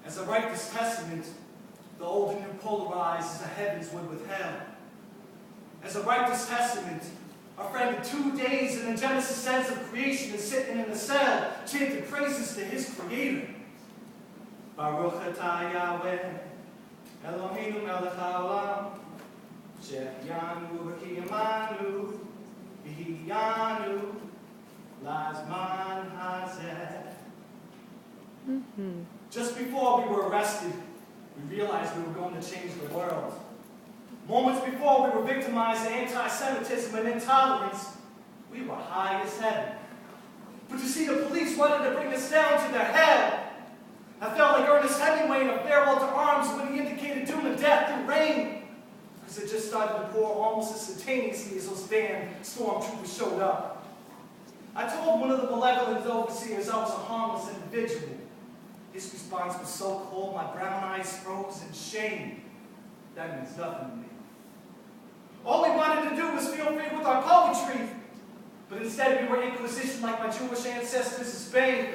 As I write this testament, the old and new polarized as the heavens would with hell. As I write this testament, our friend of 2 days in the Genesis sense of creation is sitting in the cell, chanting praises to his creator. Baruch atah Yahweh, Eloheinu melech haolam, she'ehyanu v'kiyamanu, v'hiyanu, lazman hazeh. Just before we were arrested, we realized we were going to change the world. Moments before we were victimized of anti-Semitism and intolerance, we were high as heaven. But you see, the police wanted to bring us down to their hell. I felt like Ernest Hemingway in A Farewell to Arms when he indicated doom and death through rain, because it just started to pour almost instantaneously as those damn stormtroopers showed up. I told one of the malevolent overseers I was a harmless individual. His response was so cold, my brown eyes froze in shame. That means nothing to me. All we wanted to do was feel free with our poetry, but instead we were Inquisition like my Jewish ancestors in Spain.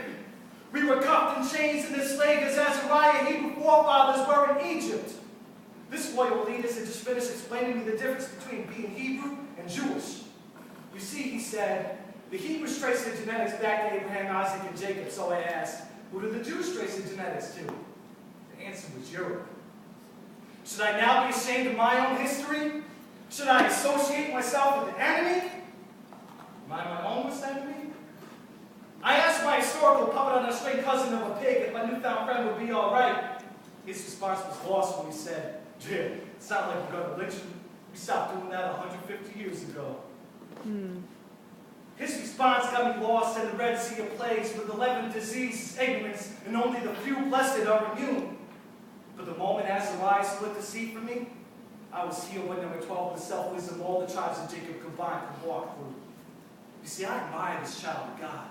We were cuffed in chains and enslaved as Azariah, Hebrew forefathers were in Egypt. This royal elitist had just finished explaining me the difference between being Hebrew and Jewish. You see, he said, the Hebrews trace their genetics back to Abraham, Isaac, and Jacob, so I asked, who do the Jews trace their genetics to? The answer was Europe. Should I now be ashamed of my own history? Should I associate myself with the enemy? Am I my own worst enemy? I asked my historical puppet on a stray cousin of a pig if my newfound friend would be all right. His response was lost when he said, "Jim, it's not like we're going to lynch you. We stopped doing that 150 years ago." His response got me lost in the Red Sea of plagues with 11 diseases, ignorance, and only the few blessed are immune. But the moment Azariah split the sea for me, I was healed when number 12 of the self-wisdom all the tribes of Jacob combined could walk through. You see, I admire this child of God.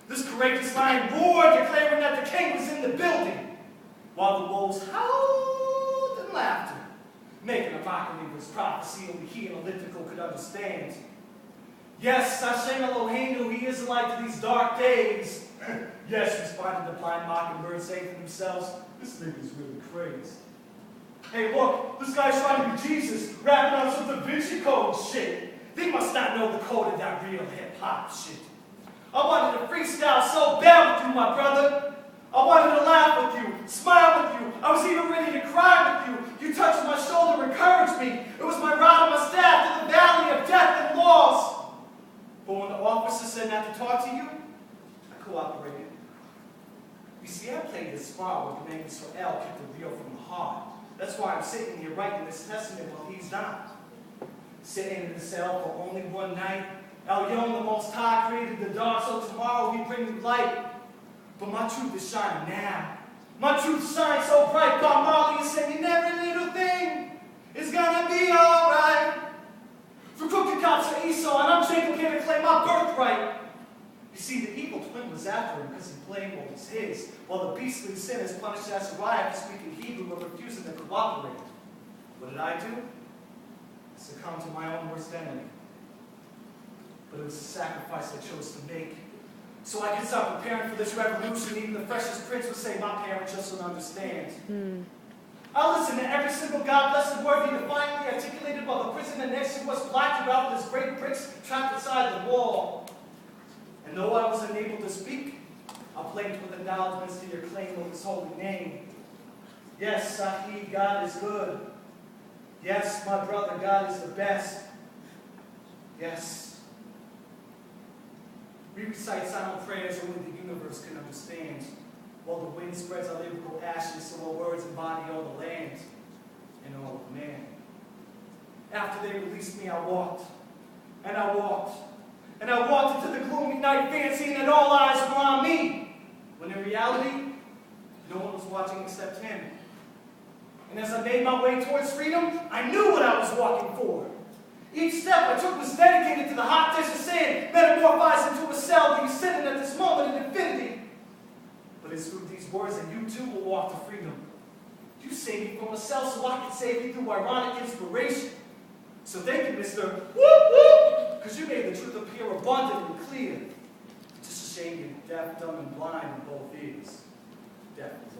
This courageous lion roared, declaring that the king was in the building, while the wolves howled in laughter, making a mockery of his prophecy only he and Elliptical could understand. Yes, Hashem Eloheinu, he is a light to these dark days. Yes, responded the blind mockingbird, saying to themselves, this nigga's really crazy. Hey, look, this guy's trying to be Jesus, rapping on some Da Vinci Code shit. They must not know the code of that real hip-hop shit. I wanted to freestyle so bad with you, my brother. I wanted to laugh with you, smile with you. I was even ready to cry with you. You touched my shoulder, encouraged me. It was my rod and my staff to the valley of death and loss. But when the officer said not to talk to you, I cooperated. You see, I played this smart with the name Israel, kept it real from the heart. That's why I'm sitting here writing this testament while he's not. Sitting in the cell for only one night. El Yom, the Most High, created the dark, so tomorrow we bring you light. But my truth is shining now. My truth shines so bright, Bob Marley is singing every little thing is gonna be alright. For crooked cops are Esau, and I'm Jacob here to claim my birthright. You see, the evil twin was after him because he blamed what was his, while the beastly sinners punished Azariah for speaking Hebrew and refusing to cooperate. What did I do? I succumbed to my own worst enemy. But it was a sacrifice I chose to make. So I could start preparing for this revolution. Even the freshest prince would say, my parents just don't understand. I listened to every single God-blessed word he defiantly articulated while the prisoner next to us blacked out with his great bricks trapped inside the wall. And though I was unable to speak, I blamed with acknowledgments to your claim of his holy name. Yes, Sahib, God is good. Yes, my brother, God is the best. Yes. We recite silent prayers only the universe can understand, while the wind spreads our lyrical ashes so our words embody all the land and all of man. After they released me, I walked, and I walked, and I walked into the gloomy night fancying that all eyes were on me, when in reality, no one was watching except him. And as I made my way towards freedom, I knew what I was walking for. Each step I took was dedicated to the hot dish of sand, metamorphosed into a cell that is sitting at this moment in infinity. But it's through these words that you too will walk to freedom. You saved me from a cell so I can save you through ironic inspiration. So thank you, Mr. Whoop Whoop, because you made the truth appear abundant and clear. Just a shame you're deaf, dumb, and blind in both ears. Deaf is